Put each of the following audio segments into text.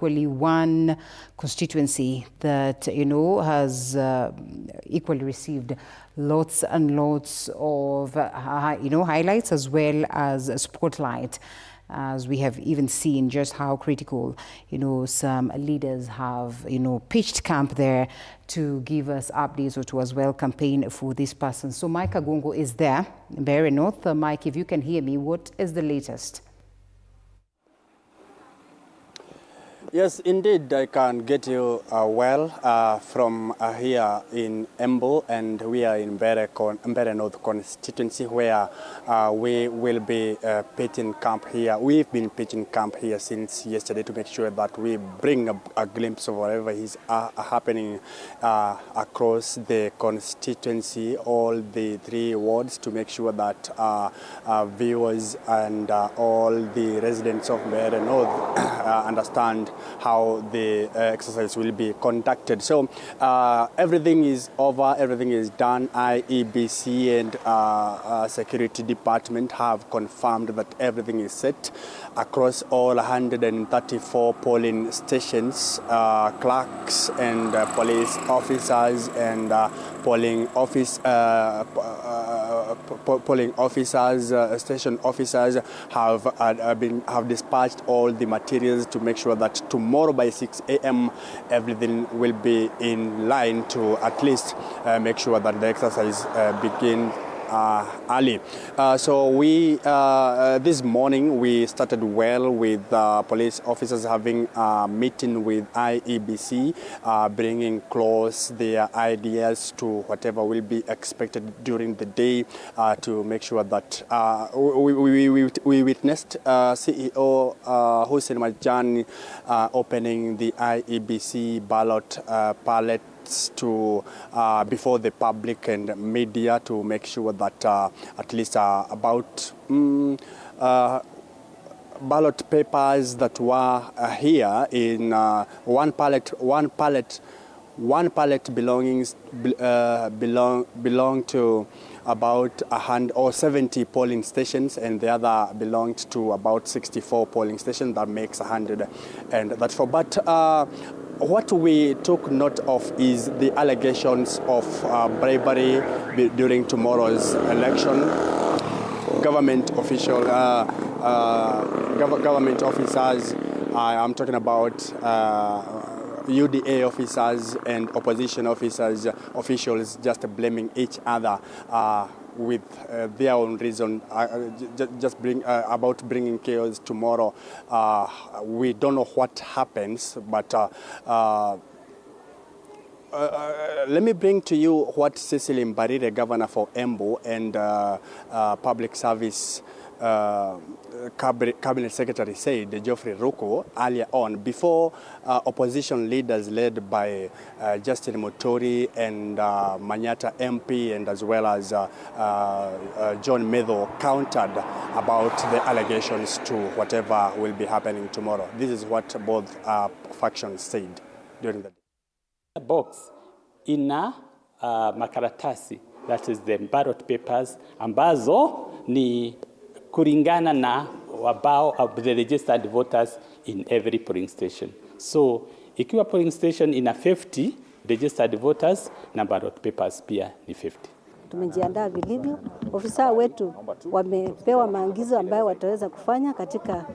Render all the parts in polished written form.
equally one constituency that, has equally received lots and lots of, highlights as well as spotlight, as we have even seen just how critical, some leaders have, pitched camp there to give us updates or to as well campaign for this person. So Mike Agongo is there, Mbeere North. Mike, if you can hear me, what is the latest? Yes, indeed, I can get you from here in Embu, and we are in Mbeere North constituency, where we will be pitching camp here. We've been pitching camp here since yesterday to make sure that we bring a glimpse of whatever is happening across the constituency, all the 3 wards, to make sure that viewers and all the residents of Mbeere North understand how the exercise will be conducted. So everything is over, everything is done. IEBC and Security Department have confirmed that everything is set across all 134 polling stations. Clerks and police officers and polling officers, station officers have dispatched all the materials to make sure that tomorrow by 6 a.m. everything will be in line to at least make sure that the exercise begins early. So we this morning we started well with police officers having a meeting with IEBC, bringing close their ideas to whatever will be expected during the day, to make sure that we witnessed CEO Hussein Majani opening the IEBC ballot palette to before the public and media, to make sure that at least about ballot papers that were here in one pallet belong to about 70 polling stations, and the other belonged to about 64 polling stations. That makes 100, and that's for. But what we took note of is the allegations of bribery during tomorrow's election. Government officials, I'm talking about UDA officers and opposition officials just blaming each other with their own reason, about bringing chaos tomorrow. We don't know what happens, but let me bring to you what Cecily Mbarire, governor for Embu, and public service cabinet secretary said, Geoffrey Ruko, earlier on, before opposition leaders led by Justin Muturi and Manyata MP, and as well as John Medho, countered about the allegations to whatever will be happening tomorrow. This is what both factions said during the day. Box ina makaratasi, that is the ballot papers, ambazo ni kulingana na wabao of the registered voters in every polling station. So ikiwa polling station ina 50 registered voters, na ballot papers pia ni 50. Tumejiandaa vilivyo. Ofisa wetu wamepewa maagizo ambayo wataweza kufanya katika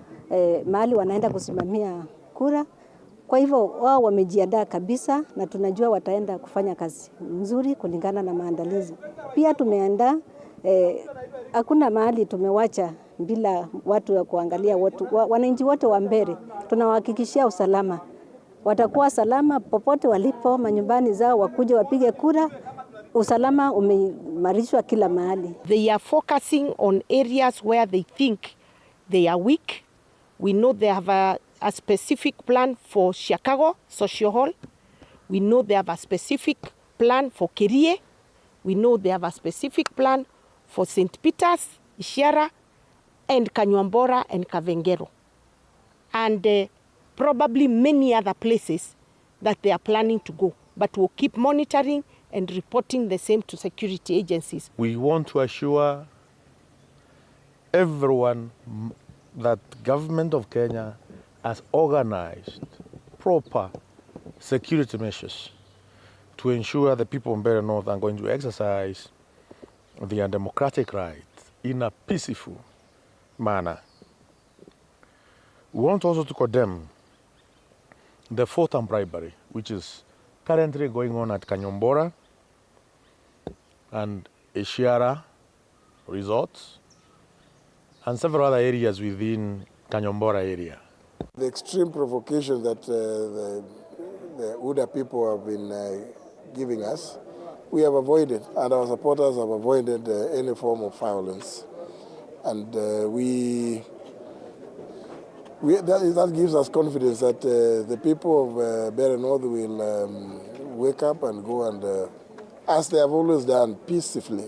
mahali wanaenda kusimamia kura. Kwa hivyo wao wamejiandaa kabisa, na tunajua wataenda kufanya kazi nzuri kulingana na maandalizi. Pia tumeandaa, hakuna mahali tumewacha bila watu wa kuangalia watu. Wananchi wote wa Mbeere tunawahakikishia usalama. Watakuwa salama popote walipo, manyumbani zao, wakuje wapige kura. Usalama umeimarishwa kila mahali. They are focusing on areas where they think they are weak. We know they have a specific plan for Chicago Social Hall. We know they have a specific plan for Kerie. We know they have a specific plan for St. Peter's, Ishara, and Kanyuambora and Kavengero. And probably many other places that they are planning to go. But we'll keep monitoring and reporting the same to security agencies. We want to assure everyone that government of Kenya has organized proper security measures to ensure the people of Mbeere North are going to exercise their democratic rights in a peaceful manner. We want also to condemn the fourth bribery, which is currently going on at Kanyombora and Eshiara resorts and several other areas within Kanyombora area. The extreme provocation that the Uda people have been giving us, we have avoided, and our supporters have avoided any form of violence. And that gives us confidence that the people of Mbeere North will wake up and go and, as they have always done, peacefully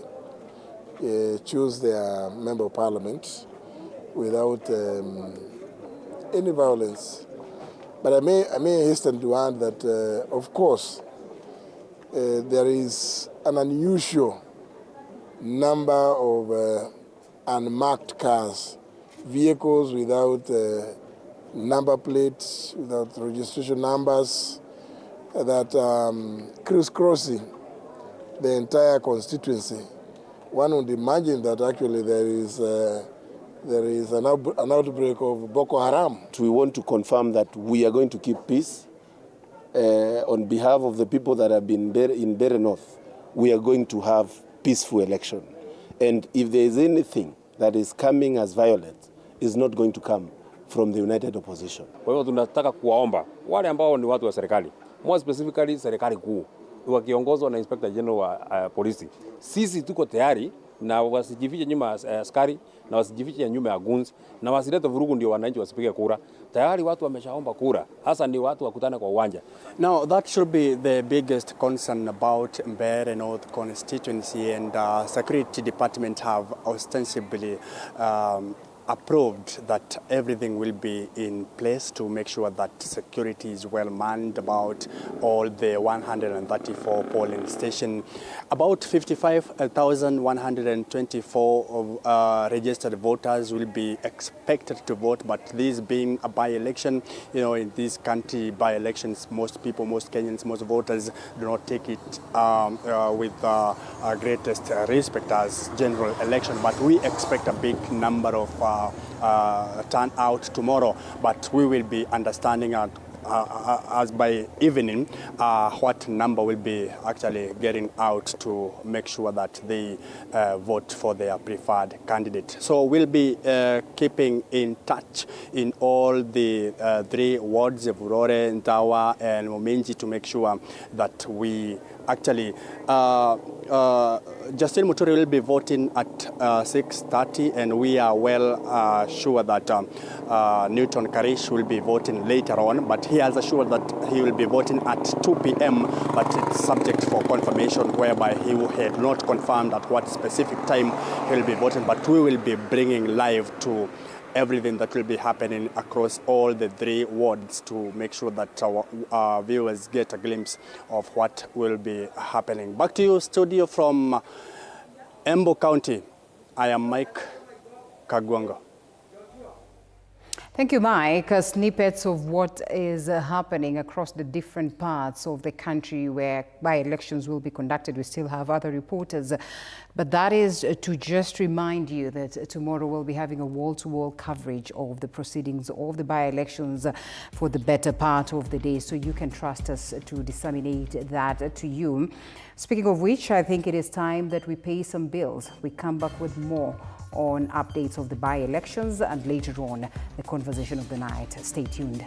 choose their member of parliament without any violence. But I may hasten to add that, of course, there is an unusual number of unmarked cars, vehicles without number plates, without registration numbers, that crisscrossing the entire constituency. One would imagine that actually there is an outbreak of Boko Haram. We want to confirm that we are going to keep peace. On behalf of the people that have been in Mbeere North, we are going to have peaceful election. And if there is anything that is coming as violence, is not going to come from the united opposition. Kwa hivyo tunataka kuwaomba wale ambao ni watu wa serikali, more specifically serikali kuu, wakiongozwa na Inspector General wa polisi. Sisi tuko tayari na wasijifiche nyuma ya askari na wasijifiche nyuma ya guns na wasilete vurugu ndio wananchi wasipige kura. Tayari watu wameshaomba kura, hasa ni watu wakutane kwa uwanja. Now that should be the biggest concern about Mbeere North constituency, and security department have ostensibly approved that everything will be in place to make sure that security is well manned about all the 134 polling stations. About 55,124 registered voters will be expected to vote, but this being a by-election, you know, in this country, by-elections, most people, most Kenyans, most voters do not take it with greatest respect as general election, but we expect a big number of turn out tomorrow, but we will be understanding as by evening what number will be actually getting out to make sure that they vote for their preferred candidate. So we'll be keeping in touch in all the 3 wards of Urore, Ntawa and Momenji to make sure that we actually Justin Muturi will be voting at 6:30, and we are well sure that Newton Karish will be voting later on, but he has assured that he will be voting at 2 p.m, but it's subject for confirmation, whereby he had not confirmed at what specific time he will be voting, but we will be bringing live to everything that will be happening across all the 3 wards to make sure that our viewers get a glimpse of what will be happening. Back to you, studio from Embu County. I am Mike Kagwanga. Thank you, Mike. Snippets of what is happening across the different parts of the country where by-elections will be conducted. We still have other reporters, but that is to just remind you that tomorrow we'll be having a wall-to-wall coverage of the proceedings of the by-elections for the better part of the day, so you can trust us to disseminate that to you. Speaking of which, I think it is time that we pay some bills. We come back with more on updates of the by-elections and later on the conversation of the night. Stay tuned.